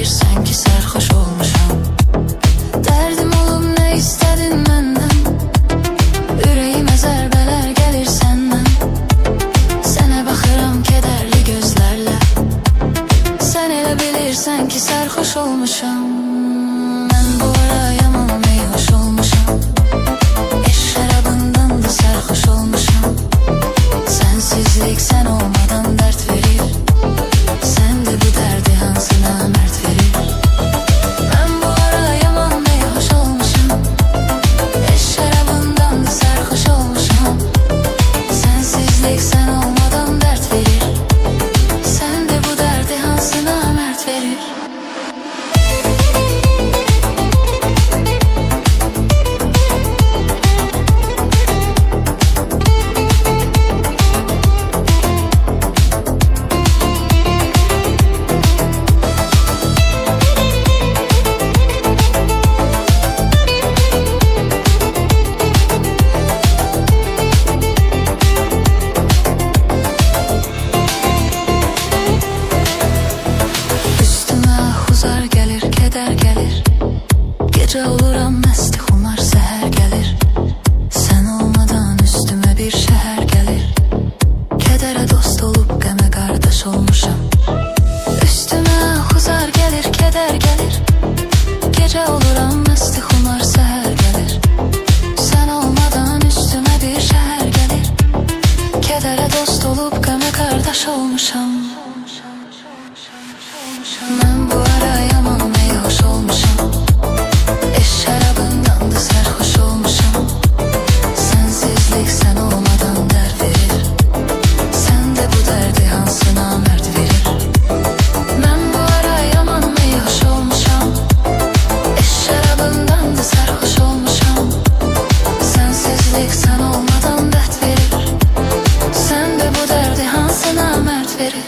sanki sarhoş olmuşam. Derdim olub ne istedin menden? Ürəyimə zərbələr gəlir səndən. Sənə baxıram kədərli gözlərlə. Sən elə bilirsən ki sarhoş olmuşam. Mən bu ara yaman meyhoş olmuşam. Eş şərabından da sarhoş olmuşam. Sensizlik sən olmadan dert verir. Sən de bu dərdi hansı namərd verir. Mən bu ara yaman meyhoş olmuşam. Eş şərabından da sarhoş olmuşam. Sensizlik sən olmadan dert verir. Sən de bu dərdi hansı namərd verir. Gece oluram məsti xumar səhər gəlir. Sən olmadan üstümə bir şəhər gəlir. Kədərə dost olub qəmə qardaş olmuşam. Üstümə xuzar gəlir, kədər gəlir. Gecə oluram məsti xumar səhər gəlir. Sən olmadan üstümə bir şəhər gəlir. Kədərə dost olub qəmə qardaş olmuşam. Mən bu ara yaman meyhoş olmuşam. Eş şərabından da sarhoş olmuşam. Sensizlik sən olmadan dərd verir. Sən de bu dərdi hansı namərd verir. Mən bu ara yaman meyhoş olmuşam. Eş şərabından da sarhoş olmuşam. Sensizlik sən olmadan dərd verir. Sən de bu dərdi hansı namərd verir.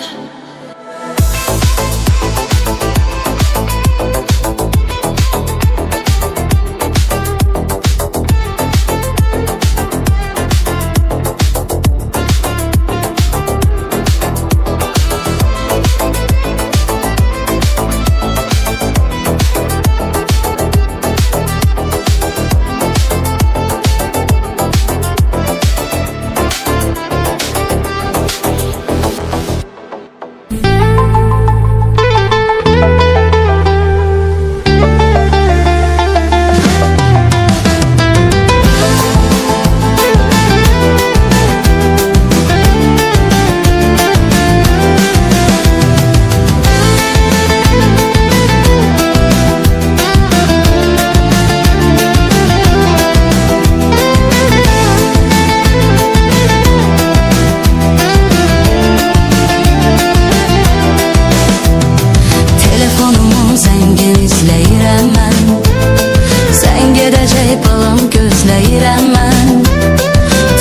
Gözləyirəm mən.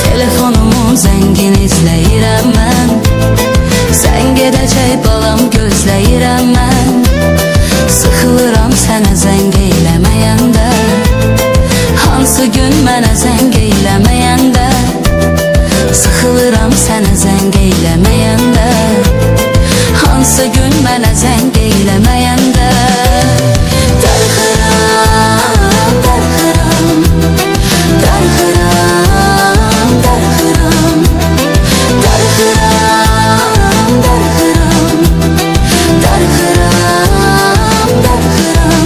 Telefonumun zəngin izləyirəm mən. Sən gedəcək balam gözləyirəm mən. Sıxılıram sənə zəng eyləməyəndə. Hansı gün mənə zəng eyləməyəndə. Sıxılıram sənə zəng eyləməyəndə. Hansı gün mənə zəng eyləməyəndə. Darıxıram, darıxıram. Darıxıram, darıxıram. Darıxıram, darıxıram. Darıxıram, darıxıram.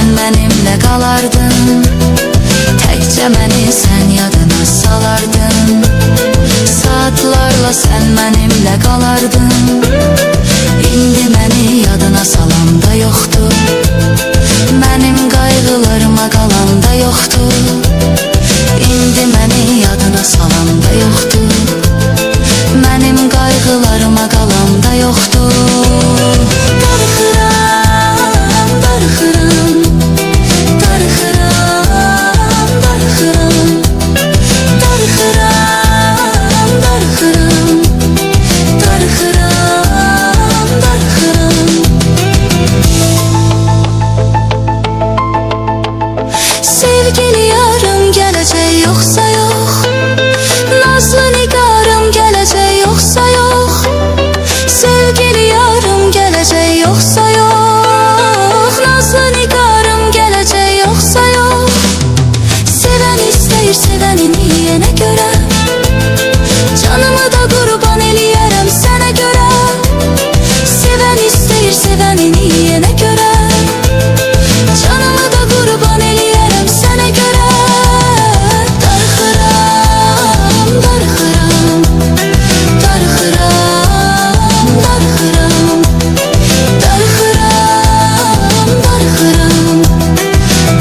sen benimle qalardın, təkcə məni sən yadına salardın. Saatlarla sen benimle qalardın, indi məni yadına salan da yoxdur. Mənim qayğılarıma qalan da yoxdur. İndi məni yadına salan da yoxdur. Mənim qayğılarıma qalan da yoxdur. Darıxıram, darıxıram, darıxıram, darıxıram, darıxıram, darıxıram, darıxıram, darıxıram. Sevgili yarım gələcək yoxsa yox, nazlı nigarım gələcək yoxsa yox, sevgili yarım gələcək yoxsa yox, nazlı nigarım gələcək yoxsa yox. Sevən istəyir sevənini yenə görə, canımı da qurban eləyərəm sənə görə. Sevən istəyir sevənini yenə görə, canımı da qurban eləyərəm sənə görə. Darıxıram, darıxıram, darıxıram, darıxıram, darıxıram, darıxıram,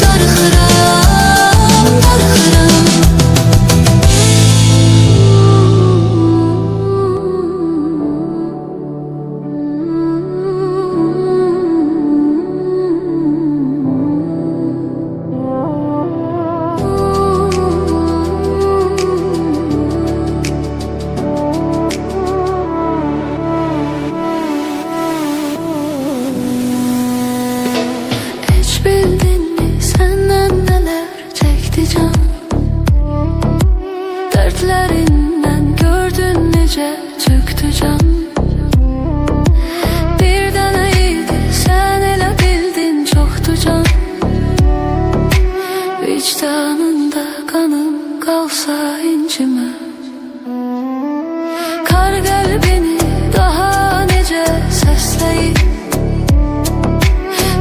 darıxıram, darıxıram. Hiç bildin mi senden neler çekti can? Dertlerinden gördün nece çöktü can. Bir deneydi sen ele bildin çoktu can. Vicdanında kanım kalsa incime, kar kalbini daha nece sesleyip.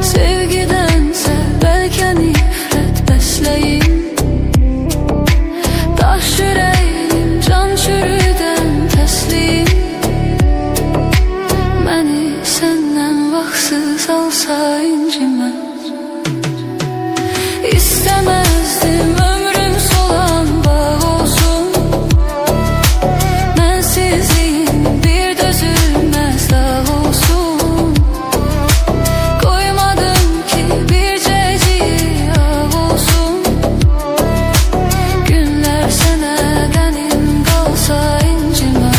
Sevgidense belki nifret besleyim. Taş yüreğim can çürüden teslim. Beni senden vaxtsız alsa incime. İstemezdim ömrüm solan bağ olsun. Mensizliğin bir dözülmez dağ olsun. Koymadım ki bir ceciyi ağ olsun. Günler sene benim kalsa incime.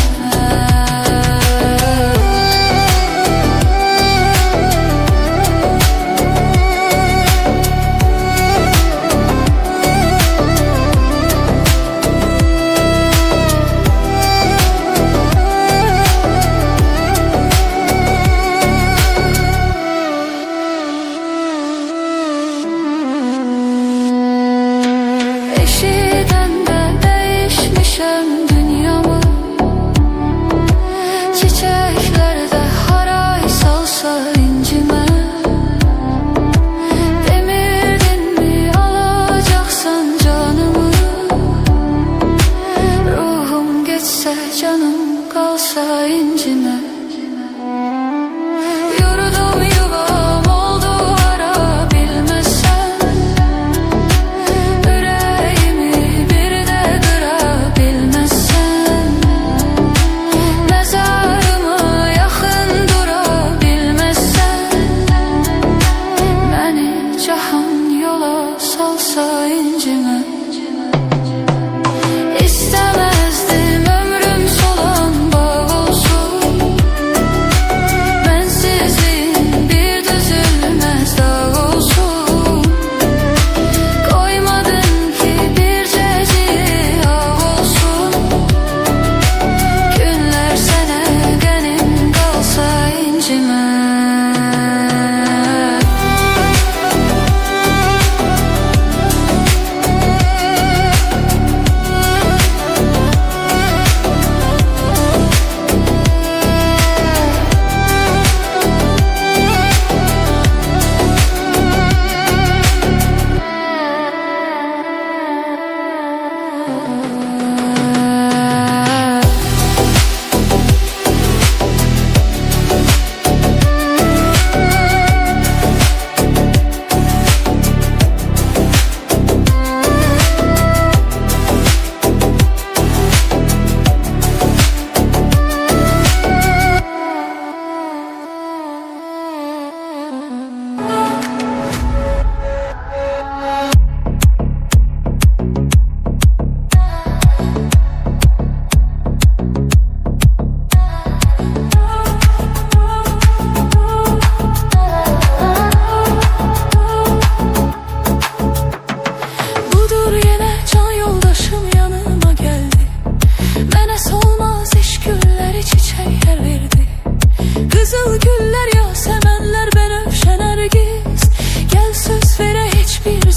Eşiden de değişmişem dünyamı, çiçeklerde haray salsa incime. Demirdin mi alacaksan canımı, ruhum geçse canım kalsa incime. Yurdum yuvam oldu ara bilmezsen, yüreğimi bir de kırabilmezsen, mezarıma yakın durabilmezsen, beni cahan yola salsa incime. İstemezdim ömrüm solan bağ olsun. Mensizliğin bir düzülmez dağ olsun. Koymadın ki bir ceciyi ağ olsun. Günler sene benim kalsa incime.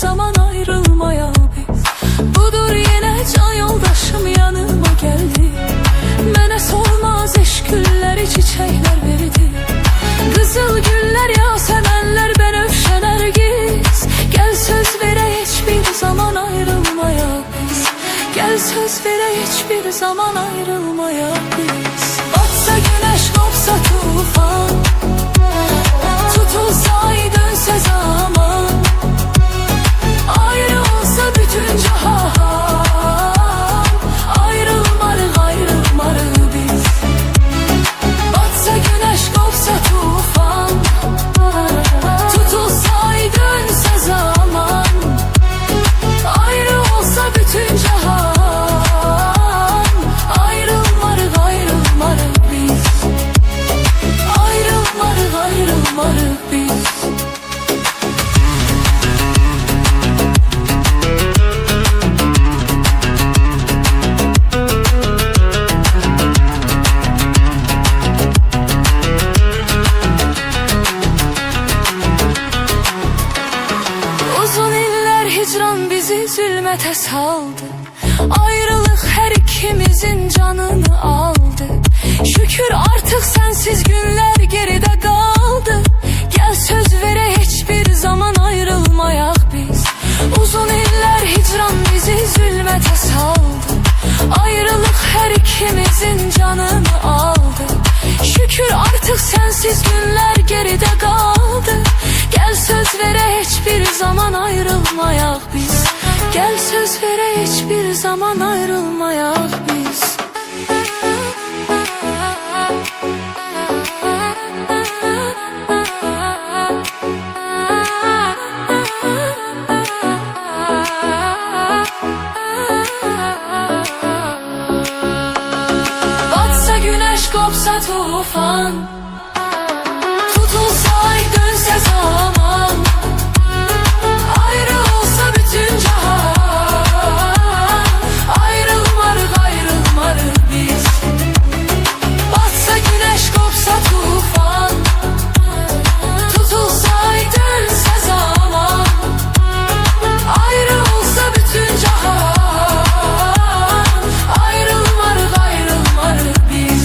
zaman ayrılmaya biz. Budur yine can yoldaşım yanıma geldi. Mənə solmaz eşk gülləri, çiçəklər verdi. Qızıl güllər, yasəmənlər, bənövşə, nərgiz. Gəl söz verək hiçbir zaman ayrılmaya biz. Gəl söz verək hiçbir zaman ayrılmaya biz. Batsa güneş, kopsa tufan, tutulsa ay, dönse zaman, ayrı olsa bütün cahan, ayrılmarıq, ayrılmarıq biz. Batsa güneş, kopsa tufan, tutulsa ay, dönse zaman, ayrı olsa bütün cahan, ayrılmarıq, ayrılmarıq biz. Ayrılmarıq, ayrılmarıq biz. Uzun iller hicran bizi zülmete saldı. Ayrılık her ikimizin canını aldı. Şükür artık sensiz günler geride kaldı. Gel söz vere hiçbir zaman ayrılmayak biz. Uzun iller hicran bizi zülmete saldı. Ayrılık her ikimizin canını aldı. Şükür artık sensiz günler geride kaldı. Gel söz vere hiçbir zaman ayrılmayak biz. Gel söz vere hiçbir zaman ayrılmayak biz. Batsa güneş, kopsa tufan, tutulsa ay, dönse zaman, ayrı olsa bütün cahan, ayrılmarıq, ayrılmarıq biz. Batsa güneş, kopsa tufan, tutulsa ay, dönse zaman, ayrı olsa bütün cahan, ayrılmarıq, ayrılmarıq biz.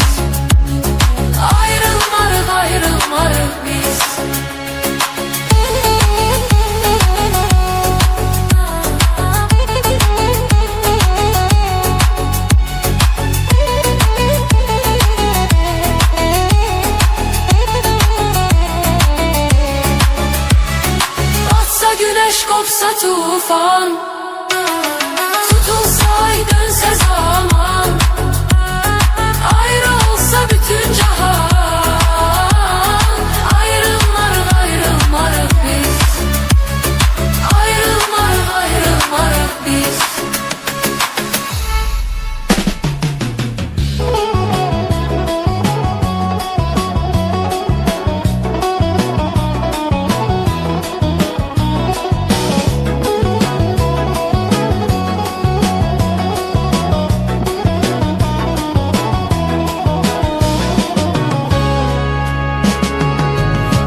Ayrılmarıq, ayrılmarıq biz. Batsa güneş, kopsa tufan, tutulsa ay, dönse zaman, ayrı olsa bütün cahan, ayrılmarıq, ayrılmarıq biz. Ayrılmarıq, ayrılmarıq biz.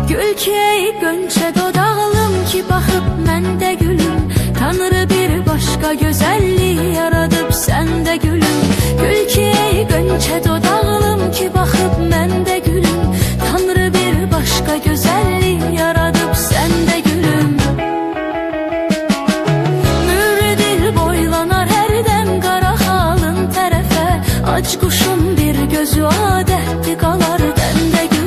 Gül ki ey gönçe dodağlım ki bakıp məndə gülüm. Tanrı bir başka güzelliği yaradıp sende gülüm. Gül ki ey gönçe dodağlım ki bakıp məndə gülüm. Tanrı bir başka güzelliği yaradıp sende gülüm. Mührü dil boylanar her dem qara halın tərəfə. Ac kuşun bir gözü adətli qalar dəndə gülüm.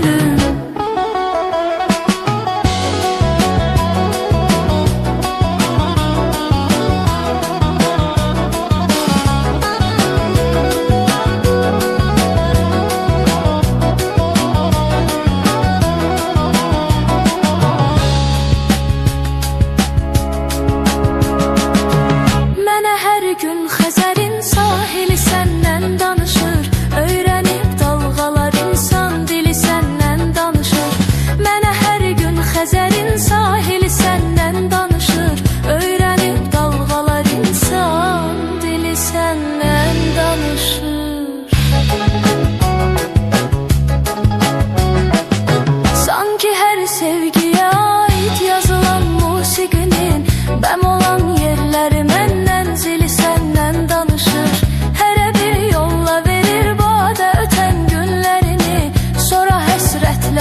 sevgiye ait yazılan musiqinin bəm olan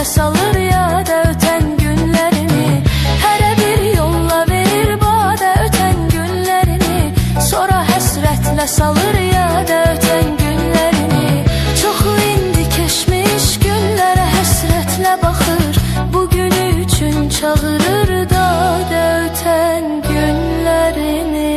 həsrətlə salır yada ötən günlərini. Hərə bir yolla verir badə ötən günlərini. Sonra həsrətlə salır yada ötən günlərini. Çoxu indi keçmiş günlərə həsrətlə baxır. Bugün üçün çağırır dadə ötən günlərini.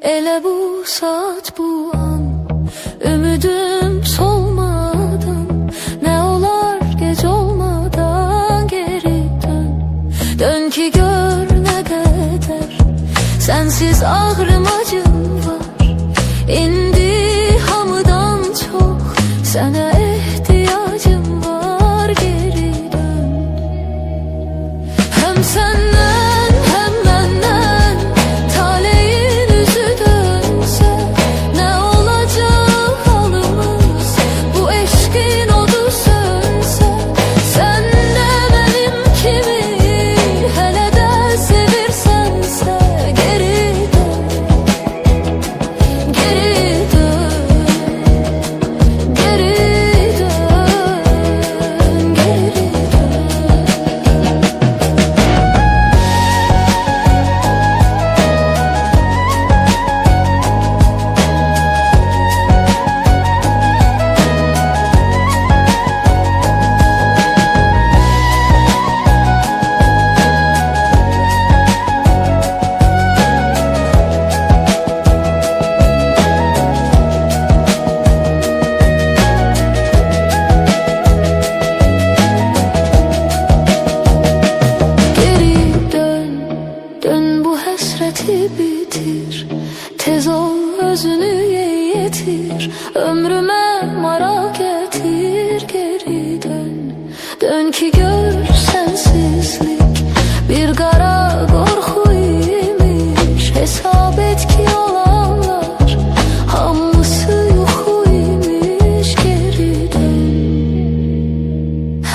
Elə bu saat bu an ümidum solmadan, nə olar gec olmadan geri dön. Dön ki gör nə qədər sənsiz ağrım acım var. İndi hamıdan çox sənə ehtiyacım var. Geri dön. Həm səndən həm məndən taleyin üzü dönsə, nə olacaq halımız? Bu eşqin odu sönsə, sən də mənim kimi hələ də sevirsənsə, geri dön, geri dön, geri dön, geri dön. Geri dön, dön bu həsrəti bitir. Tez ol özünü yetir. Ömrümə maraq gətir. Geri dön, dön ki gör sənsizlik bir qara qorxu imiş. Hesab et ki olanlar hamısı yuxu imiş. Geri dön.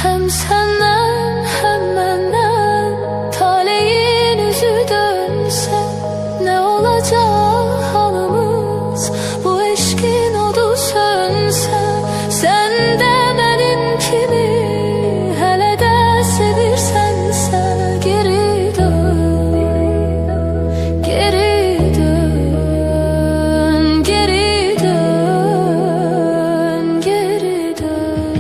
Həm səndən həm məndən taleyin üzü dönsə, nə olacaq halımız? Bu eşqin odu sönsə, sən də mənim kimi hələ də sevirsənsə, geri dön, geri dön, geri dön, geri dön.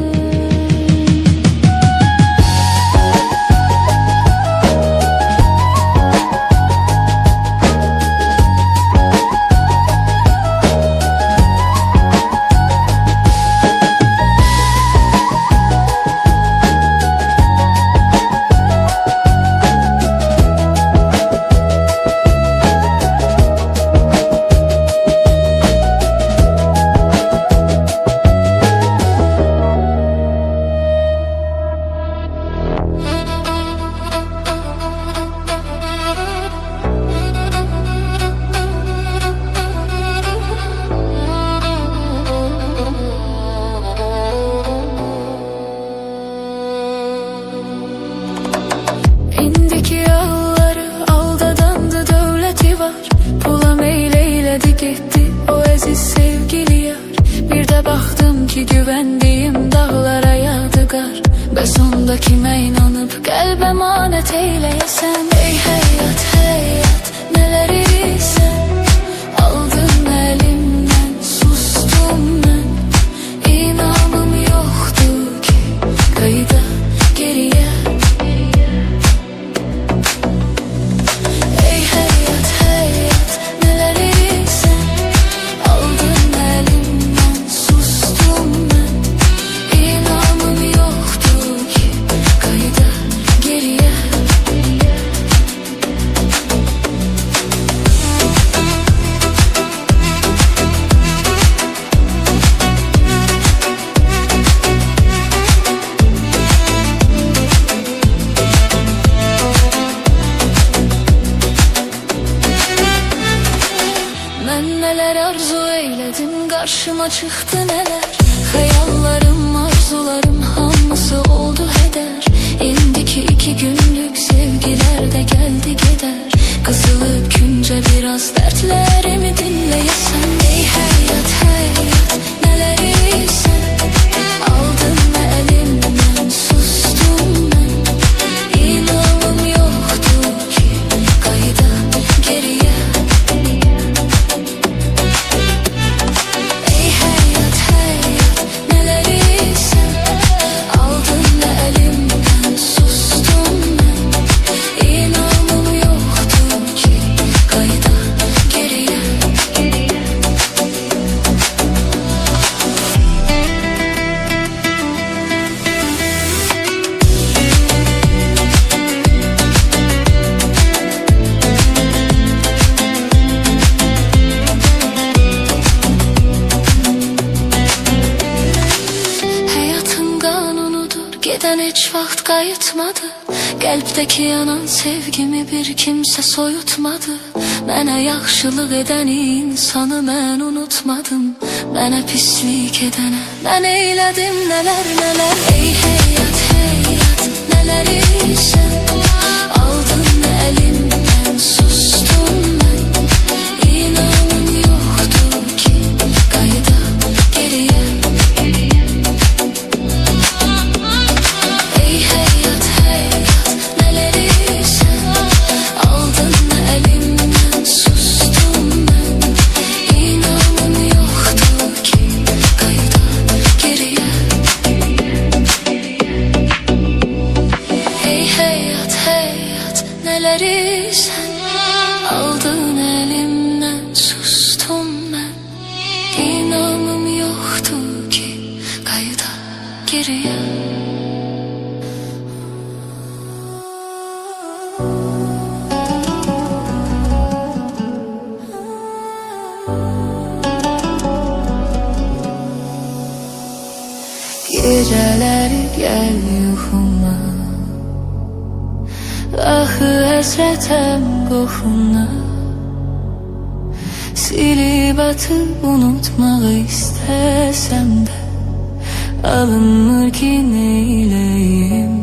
İndiki yolları aldadandı dövləti var. Pula meyleyledi gitti o əziz sevgili yar. Bir də baxdım ki güvəndiyim dağlara yağdı qar. Bəs onda kimə inanıb qəlbə manət eyləyəsən? Ey həyat, həyat, nələr edirsən? Aldın əlimdən, sustum mən. İnanım yoxdur ki qayıda geriyə. Ey həyat, həyat, nələr edirsən? Aldın əlimdən, sustum mən. İnanım yoxdur ki qayıda geriyə. karşıma çıktı neler. Hayallerim, arzularım hamısı oldu heder. Elimdeki 2 günlük sevgiler de geldi gider. Kısılıp günce biraz dertlerimi dinleyesen. Ey hayat hayat, neleri sen aldın elimden, sustum ben. İnanım yoktu ki kayda geriye. Ey hayat hayat, neleri sen aldın elimden, sustum ben. İnanım yoktu ki kayda geriye. Hayatın kanunudur, giden hiç vaxt qayıtmadı. Qəlbdəki yanan sevgimi bir kimsə soyutmadı. Mənə yaxşılıq edən insanı mən unutmadım. Mənə pislik edənə mən eylədim nələr nələr. Ey həyat həyat, nələri sən aldın əlimdən, sustum mən. İnanım yoxdur ki qayıda geriyə. Ey hayat hayat, neleri sen aldın elimden, sustum ben. İnanım yoktu ki kayda geriye. Ey hayat hayat, neleri sen aldın elimden, sustum ben. İnanım yoktu ki kayda geriye. Geceleri gel yuxuma, axı həsrətəm qoxuna. Silib atıb unutmaq istəsəm də alınmır ki neyləyim.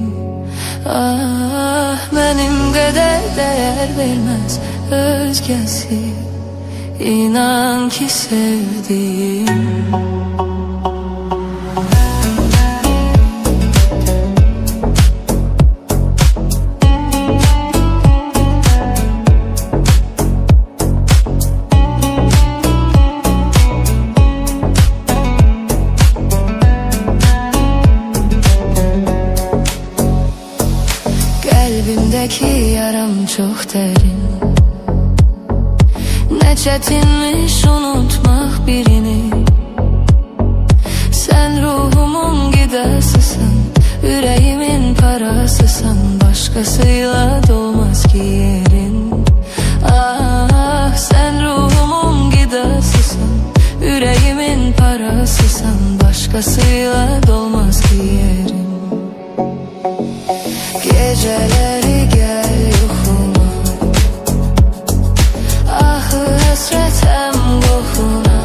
Ah, mənim qədər dəyər verməz özgəsi, inan ki sevdiyim. Qəlbimdəki yaram çox dərin. Nə çətinmiş unutmaq birini. Sən ruhumun qidasısan, ürəyimin parasısan. Başqasıyla dolmaz ki yerin. Ah, sən ruhumun qidasısan, ürəyimin parasısan. Başqasıyla dolmaz ki yerin. Geceleri gel yuxuma, axı həsrətəm qoxuna.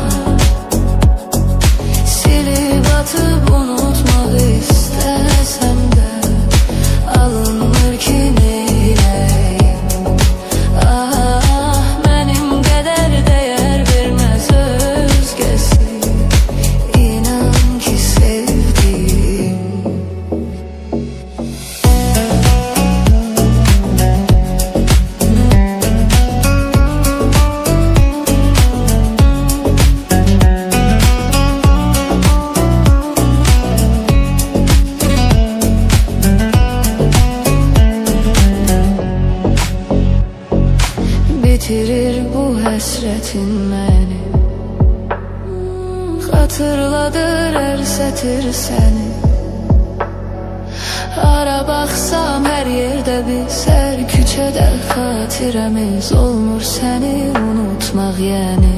Silib atıb unutmaq istəsəm də alınmır ki neyləyim. Ah, mənim qədər dəyər verməz özgəsi, inan ki sevdiyim. Bitirir bu həsrətin məni, xatırladır hər sətir səni. Hara baxsam hər yerdə biz, hər küçədə xatirəmiz olmur səni unutmaq yəni.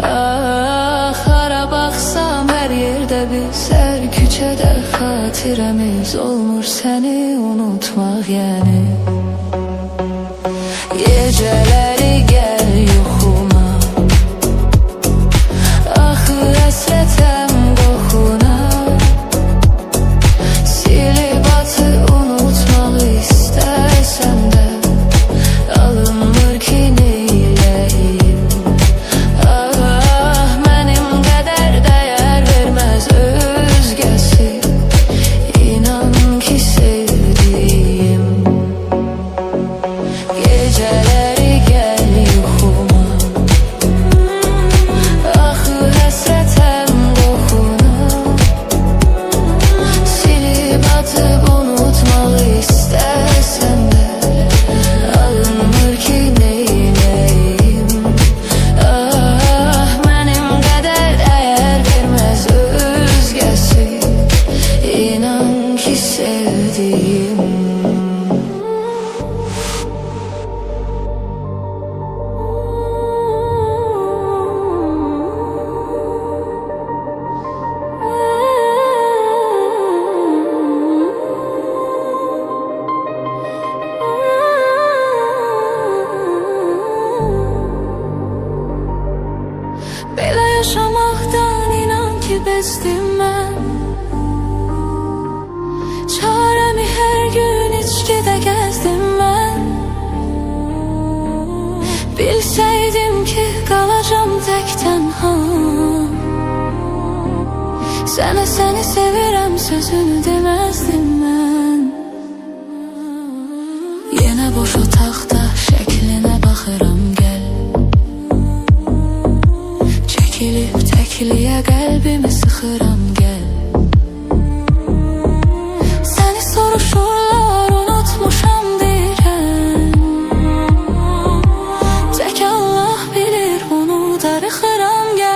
Ah, hara baxsam hər yerdə biz, hər küçədə xatirəmiz olmur səni unutmaq yəni. Geceleri gel yuxuma, axı Bilseydim ki kalacağım tek tenha, sana seni sevirəm sözünü demezdim ben. Yine boş otaqda şəklinə baxıram gel, çəkilib təkliyə qəlbimi sıxıram gel. Səni soruşurlar unutmuşam deyirəm, tək Allah bilir bunu darıxıram gel.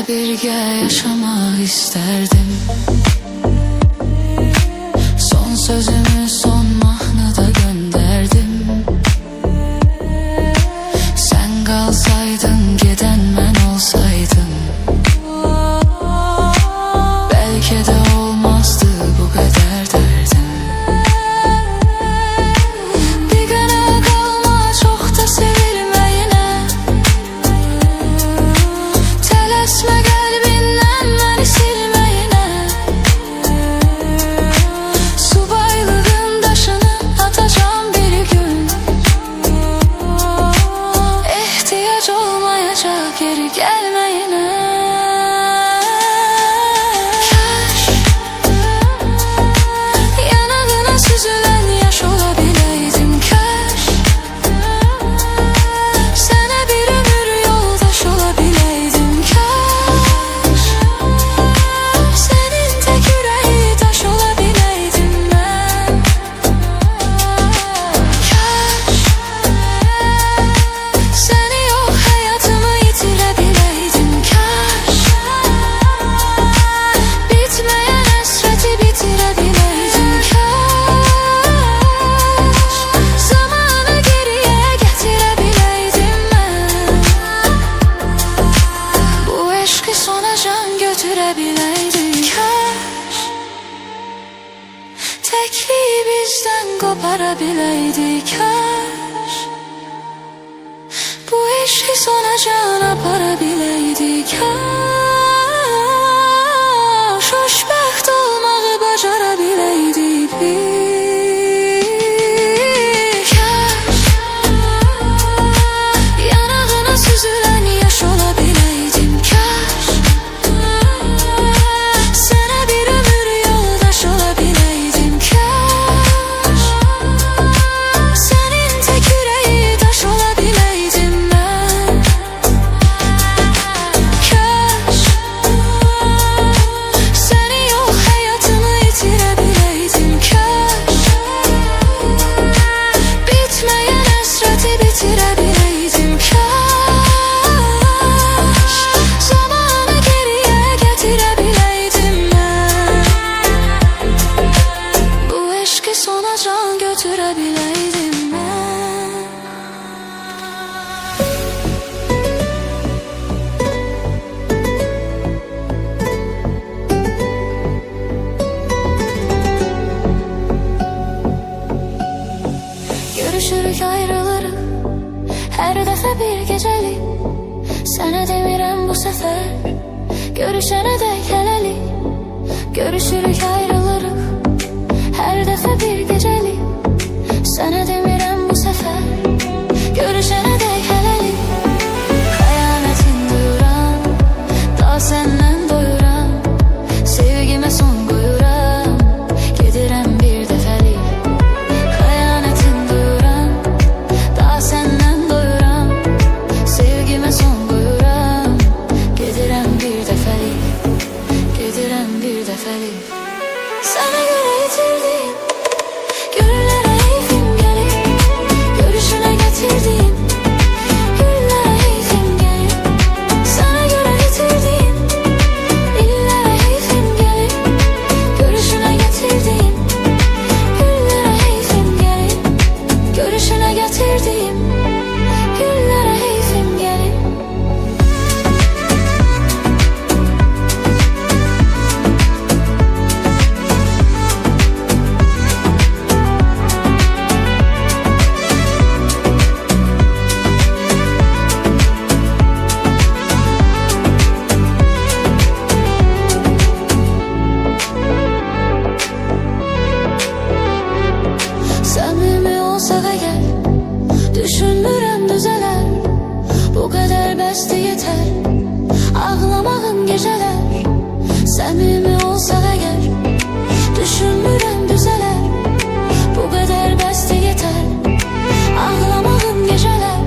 Birgə yaşamaq isterdim, son sözümü son mahnıda gönderdim. Sen kalsaydın geden ben olsaydım, belki de olmazdı bu kadar derdim. Bir güne kalma çok da sevilmeyine, tələsmə qəlbindən məni silməyinə. Subaylığın daşını atacağım bir gün, ehtiyac olmayacaq geri gəlməyinə. Kaş yanağına süzülən yaş ola biləydim, kaş sənə bir ömür yoldaş ola biləydim, kaş senin tek yüreği taş ola biləydim mən. Kaş seni yok hayatımı yitirə biləydim, kaş bitmeyen hasreti bitirə biləydim, kaş zamanı geriye getirə biləydim mən. Bu eşqi sona can götürə biləydim, kaş tekliyi bizden kopara biləydik, kaş bu eşqi sona can apara biləydik, kaş xoşbəxt olmağı bacara biləydik biz. Kaş yanağına süzülən yaş ola biləydim, kaş sənə bir ömür yoldaş ola biləydim, kaş senin tek yüreği taş ola biləydim mən. Kaş seni yok hayatımı yitirə biləydim, kaş bitmeyen hasreti bitirə biləydim, kaş zamanı geriye getirə biləydim mən. Bu eşqi sona can götürə biləydim mən. Görüşürük ayrılırıq her dəfə bir gecəlik, sənə demirəm bu səfər görüşənə dək hələlik. Görüşürük ayrılırıq her dəfə bir gecəlik, sənə demirəm bu səfər görüşənə dək hələlik. Xəyanətin duyuram, da səndən doyuram, geceler Səmimi olsa əgər Düşünmürəm düzələr Bu qədər bəsdir yetər Ağlamağım geceler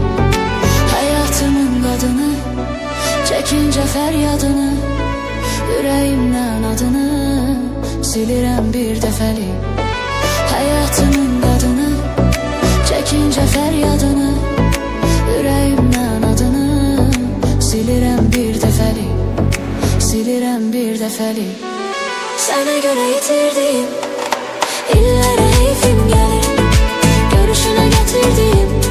Hayatımın qadını Çəkincə fəryadını Ürəyimdən adını Silirəm bir dəfəlik Hayatımın qadını Çəkincə fəryadını Ürəyimdən adını Silirəm bir dəfəlik Silirəm bir dəfəlik Sənə görə itirdim İllərə heyfim gəlir Görüşünə gətirdim